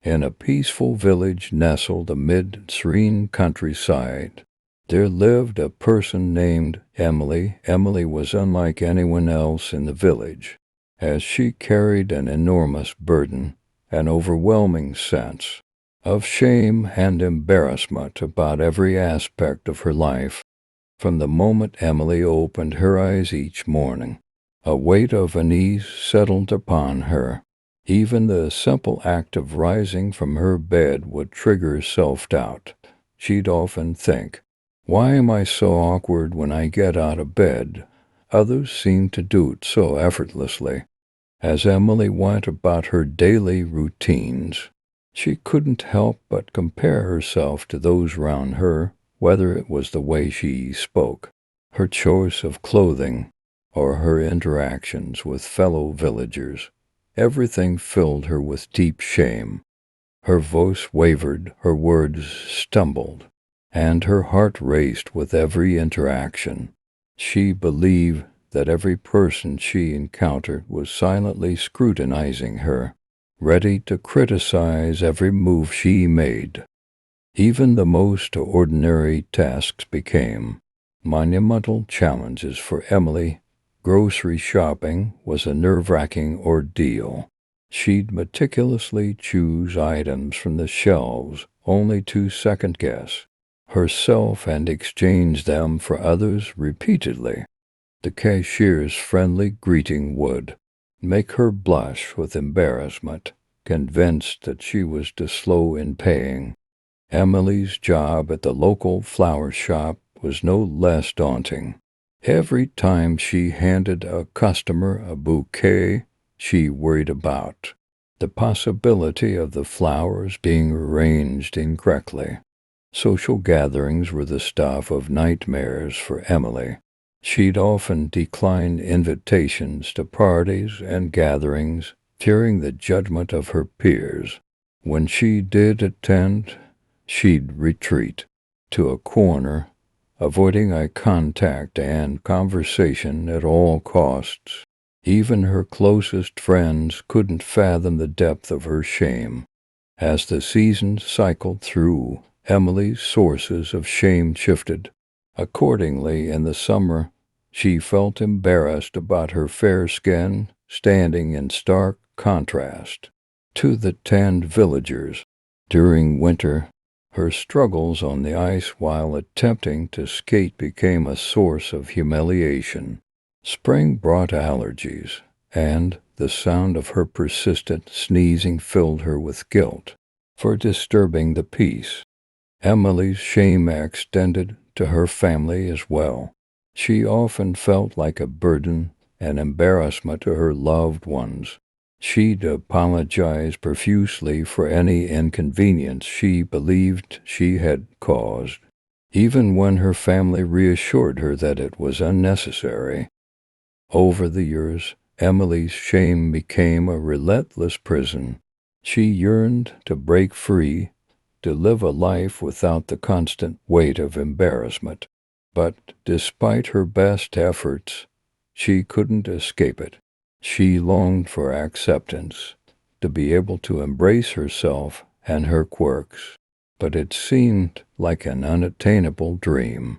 In a peaceful village nestled amid serene countryside, there lived a person named Emily. Emily was unlike anyone else in the village, as she carried an enormous burden, an overwhelming sense of shame and embarrassment about every aspect of her life. From the moment Emily opened her eyes each morning, a weight of unease settled upon her. Even the simple act of rising from her bed would trigger self-doubt. She'd often think, "Why am I so awkward when I get out of bed?" Others seemed to do it so effortlessly. As Emily went about her daily routines, she couldn't help but compare herself to those round her, whether it was the way she spoke, her choice of clothing, or her interactions with fellow villagers. Everything filled her with deep shame. Her voice wavered, her words stumbled, and her heart raced with every interaction. She believed that every person she encountered was silently scrutinizing her, ready to criticize every move she made. Even the most ordinary tasks became monumental challenges for Emily. Grocery shopping was a nerve-wracking ordeal. She'd meticulously choose items from the shelves, only to second-guess herself and exchange them for others repeatedly. The cashier's friendly greeting would make her blush with embarrassment, convinced that she was too slow in paying. Emily's job at the local flower shop was no less daunting. Every time she handed a customer a bouquet, she worried about the possibility of the flowers being arranged incorrectly. Social gatherings were the stuff of nightmares for Emily. She'd often decline invitations to parties and gatherings, fearing the judgment of her peers. When she did attend, she'd retreat to a corner, avoiding eye contact and conversation at all costs. Even her closest friends couldn't fathom the depth of her shame. As the seasons cycled through, Emily's sources of shame shifted. Accordingly, in the summer, she felt embarrassed about her fair skin, standing in stark contrast to the tanned villagers. During winter, her struggles on the ice while attempting to skate became a source of humiliation. Spring brought allergies, and the sound of her persistent sneezing filled her with guilt for disturbing the peace. Emily's shame extended to her family as well. She often felt like a burden, an embarrassment to her loved ones. She'd apologize profusely for any inconvenience she believed she had caused, even when her family reassured her that it was unnecessary. Over the years, Emily's shame became a relentless prison. She yearned to break free, to live a life without the constant weight of embarrassment. But despite her best efforts, she couldn't escape it. She longed for acceptance, to be able to embrace herself and her quirks, but it seemed like an unattainable dream.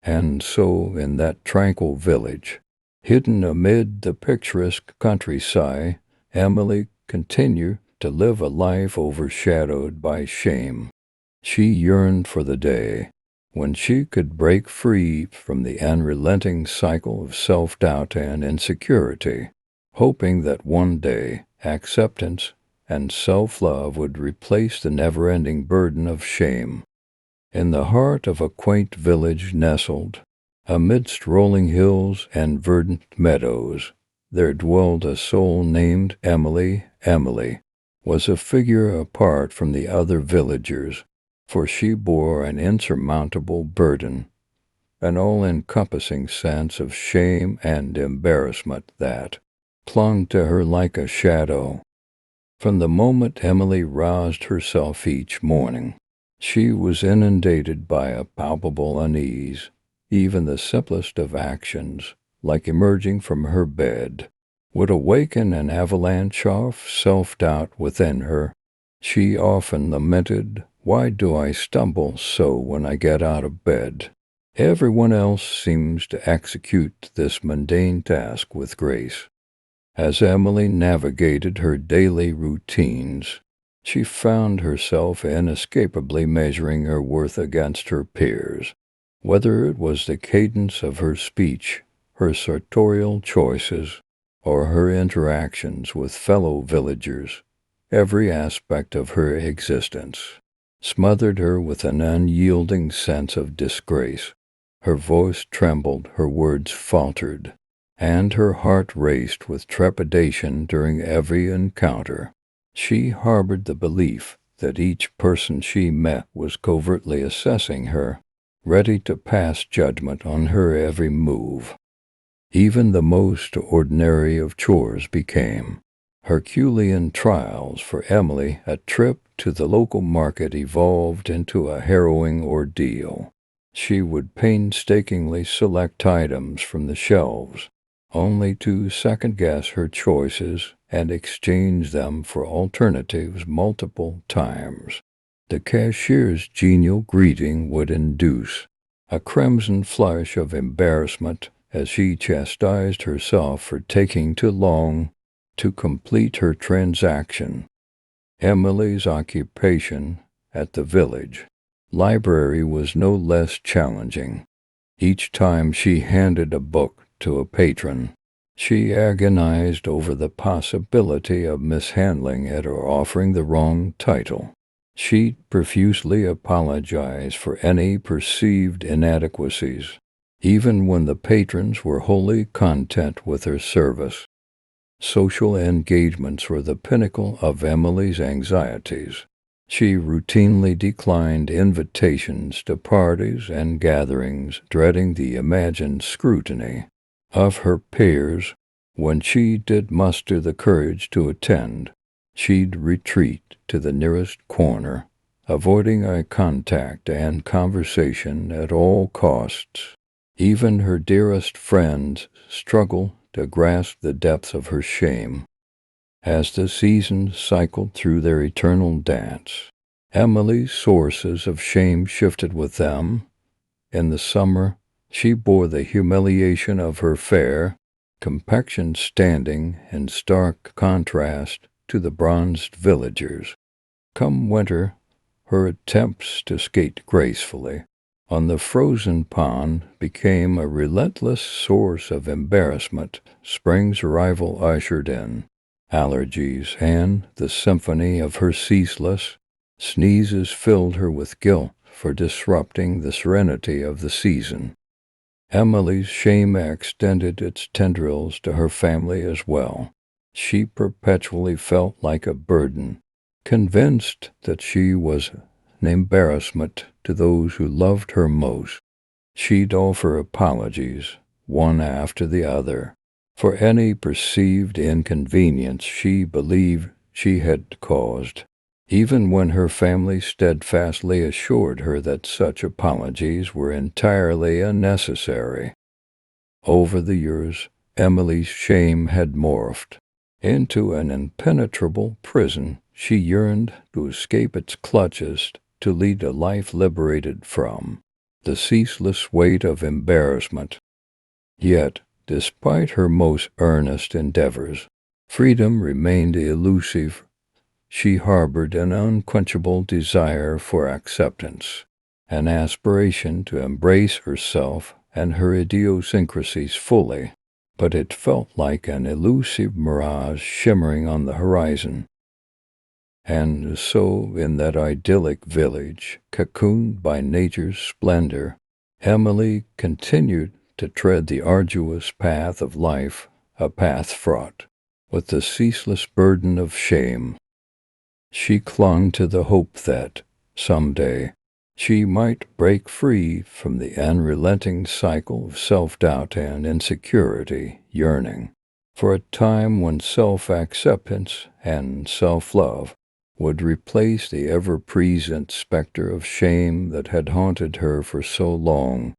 And so, in that tranquil village, hidden amid the picturesque countryside, Emily continued to live a life overshadowed by shame. She yearned for the day when she could break free from the unrelenting cycle of self-doubt and insecurity, hoping that one day acceptance and self-love would replace the never-ending burden of shame. In the heart of a quaint village nestled amidst rolling hills and verdant meadows, there dwelled a soul named Emily. Emily was a figure apart from the other villagers, for she bore an insurmountable burden, an all-encompassing sense of shame and embarrassment that clung to her like a shadow. From the moment Emily roused herself each morning, she was inundated by a palpable unease. Even the simplest of actions, like emerging from her bed, would awaken an avalanche of self-doubt within her. She often lamented, "Why do I stumble so when I get out of bed? Everyone else seems to execute this mundane task with grace." As Emily navigated her daily routines, she found herself inescapably measuring her worth against her peers. Whether it was the cadence of her speech, her sartorial choices, or her interactions with fellow villagers, every aspect of her existence smothered her with an unyielding sense of disgrace. Her voice trembled, her words faltered, and her heart raced with trepidation during every encounter. She harbored the belief that each person she met was covertly assessing her, ready to pass judgment on her every move. Even the most ordinary of chores became Herculean trials for Emily. A trip to the local market evolved into a harrowing ordeal. She would painstakingly select items from the shelves, only to second-guess her choices and exchange them for alternatives multiple times. The cashier's genial greeting would induce a crimson flush of embarrassment as she chastised herself for taking too long to complete her transaction. Emily's occupation at the village library was no less challenging. Each time she handed a book to a patron, she agonized over the possibility of mishandling it or offering the wrong title. She profusely apologized for any perceived inadequacies, even when the patrons were wholly content with her service. Social engagements were the pinnacle of Emily's anxieties. She routinely declined invitations to parties and gatherings, dreading the imagined scrutiny of her peers. When she did muster the courage to attend, she'd retreat to the nearest corner, avoiding eye contact and conversation at all costs. Even her dearest friends struggled to grasp the depths of her shame. As the seasons cycled through their eternal dance, Emily's sources of shame shifted with them. In the summer, she bore the humiliation of her fair complexion, standing in stark contrast to the bronzed villagers. Come winter, her attempts to skate gracefully on the frozen pond became a relentless source of embarrassment. Spring's arrival ushered in allergies, and the symphony of her ceaseless sneezes filled her with guilt for disrupting the serenity of the season. Emily's shame extended its tendrils to her family as well. She perpetually felt like a burden, convinced that she was an embarrassment to those who loved her most. She'd offer apologies, one after the other, for any perceived inconvenience she believed she had caused, even when her family steadfastly assured her that such apologies were entirely unnecessary. Over the years, Emily's shame had morphed into an impenetrable prison. She yearned to escape its clutches, to lead a life liberated from the ceaseless weight of embarrassment. Yet, despite her most earnest endeavors, freedom remained elusive. She harbored an unquenchable desire for acceptance, an aspiration to embrace herself and her idiosyncrasies fully, but it felt like an elusive mirage shimmering on the horizon. And so, in that idyllic village, cocooned by nature's splendor, Emily continued to tread the arduous path of life, a path fraught with the ceaseless burden of shame. She clung to the hope that, someday, she might break free from the unrelenting cycle of self-doubt and insecurity, yearning for a time when self-acceptance and self-love would replace the ever-present specter of shame that had haunted her for so long.